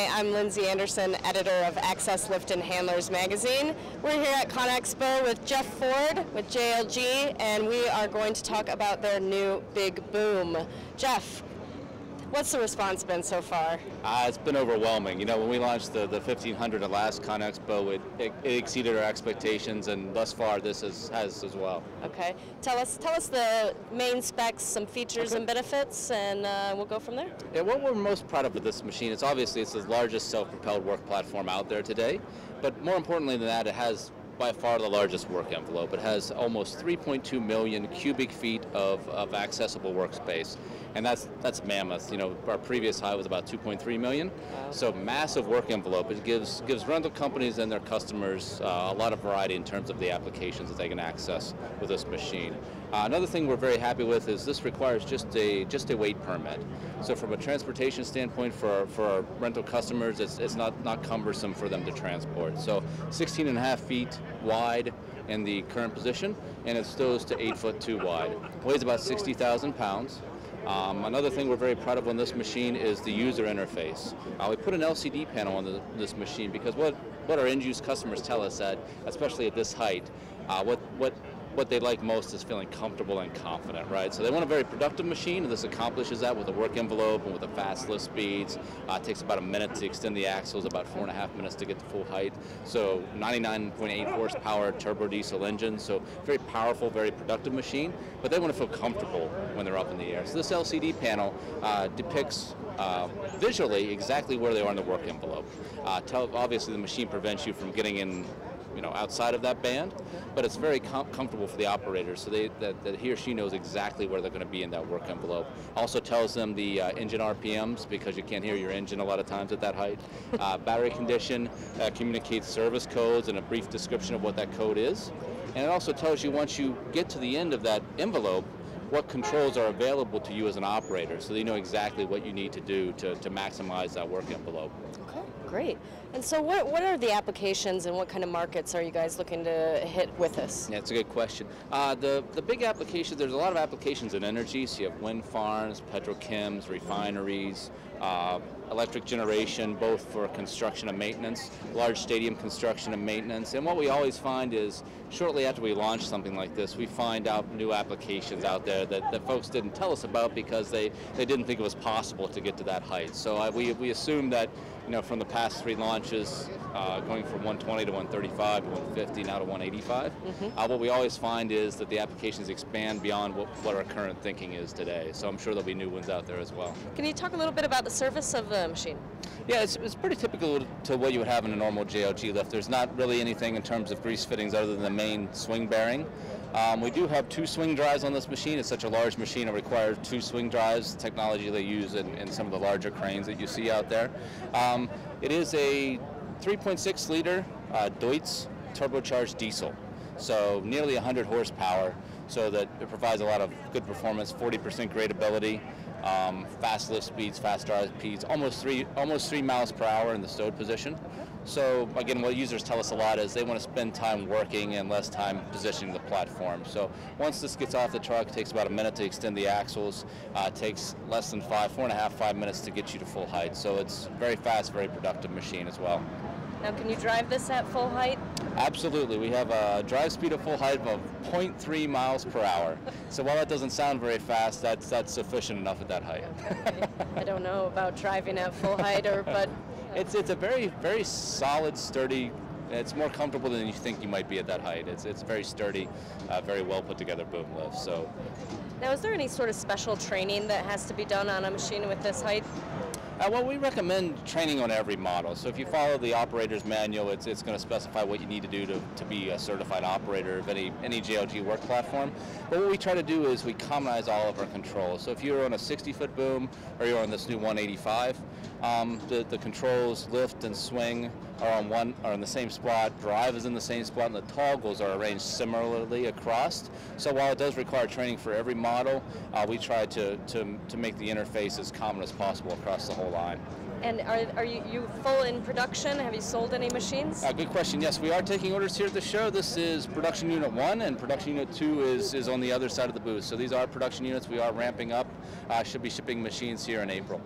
Hi, I'm Lindsey Anderson, editor of Access Lift and Handlers magazine. We're here at ConExpo with Jeff Ford with JLG, and we are going to talk about their new big boom. Jeff, what's the response been so far? It's been overwhelming. You know, when we launched the 1500 at last ConExpo, it exceeded our expectations, and thus far this has as well. Okay, tell us the main specs, some features Okay. and benefits, and we'll go from there. Yeah, what we're most proud of with this machine is obviously it's the largest self-propelled work platform out there today, but more importantly than that, it has by far the largest work envelope. It has almost 3.2 million cubic feet of accessible workspace, and that's mammoth. You know, our previous high was about 2.3 million. Wow. So massive work envelope. It gives rental companies and their customers a lot of variety in terms of the applications that they can access with this machine. Another thing we're very happy with is this requires just a weight permit. So from a transportation standpoint for our rental customers, it's not cumbersome for them to transport. So 16.5 feet wide in the current position, and it stows to 8'2" wide. Weighs about 60,000 pounds. Another thing we're very proud of on this machine is the user interface. We put an LCD panel on this machine because what our end-use customers tell us that, especially at this height, what they like most is feeling comfortable and confident, right? So they want a very productive machine, and this accomplishes that with a work envelope and with the fast lift speeds. It takes about a minute to extend the axles, about 4.5 minutes to get to full height. So 99.8 horsepower turbo diesel engine, so very powerful, very productive machine, but they want to feel comfortable when they're up in the air. So this LCD panel depicts visually exactly where they are in the work envelope. Obviously the machine prevents you from getting in outside of that band, but it's very comfortable for the operator, so that he or she knows exactly where they're going to be in that work envelope. Also tells them the engine RPMs, because you can't hear your engine a lot of times at that height. Battery condition, communicates service codes and a brief description of what that code is. And it also tells you once you get to the end of that envelope, what controls are available to you as an operator, so you know exactly what you need to do to maximize that work envelope. Okay, great. And so what are the applications and what kind of markets are you guys looking to hit with this? Yeah, it's a good question. The big applications, there's a lot of applications in energy, so you have wind farms, petrochems, refineries, electric generation, both for construction and maintenance, large stadium construction and maintenance. And what we always find is, shortly after we launch something like this, we find out new applications out there that folks didn't tell us about because they didn't think it was possible to get to that height. So we assume that, from the past 3 launches, going from 120 to 135 to 150, now to 185, what we always find is that the applications expand beyond what our current thinking is today. So I'm sure there'll be new ones out there as well. Can you talk a little bit about the service of the machine? Yeah, it's pretty typical to what you would have in a normal JLG lift. There's not really anything in terms of grease fittings other than the main swing bearing. We do have 2 swing drives on this machine. It's such a large machine, it requires 2 swing drives, technology they use in some of the larger cranes that you see out there. It is a 3.6 liter Deutz turbocharged diesel, so nearly 100 horsepower, so that it provides a lot of good performance, 40% gradability, fast lift speeds, fast drive speeds, almost 3 miles per hour in the stowed position. So again, what users tell us a lot is they want to spend time working and less time positioning the platform. So once this gets off the truck, it takes about a minute to extend the axles. It takes less than 5 minutes to get you to full height. So it's very fast, very productive machine as well. Now, can you drive this at full height? Absolutely. We have a drive speed of full height of 0.3 miles per hour. So while that doesn't sound very fast, that's sufficient enough at that height. I don't know about driving at full height, but it's a very, very solid, sturdy. It's more comfortable than you think you might be at that height. It's very sturdy, very well put together boom lift. So, now, is there any sort of special training that has to be done on a machine with this height? Well, we recommend training on every model. So if you follow the operator's manual, it's going to specify what you need to do to be a certified operator of any JLG work platform. But what we try to do is we commonize all of our controls. So if you're on a 60-foot boom or you're on this new 185, the controls, lift and swing, are in the same spot. Drive is in the same spot, and the toggles are arranged similarly across. So while it does require training for every model, we try to make the interface as common as possible across the whole line. And are you full in production? Have you sold any machines? Good question. Yes, we are taking orders here at the show. This is production unit 1, and production unit 2 is on the other side of the booth. So these are production units. We are ramping up. Should be shipping machines here in April.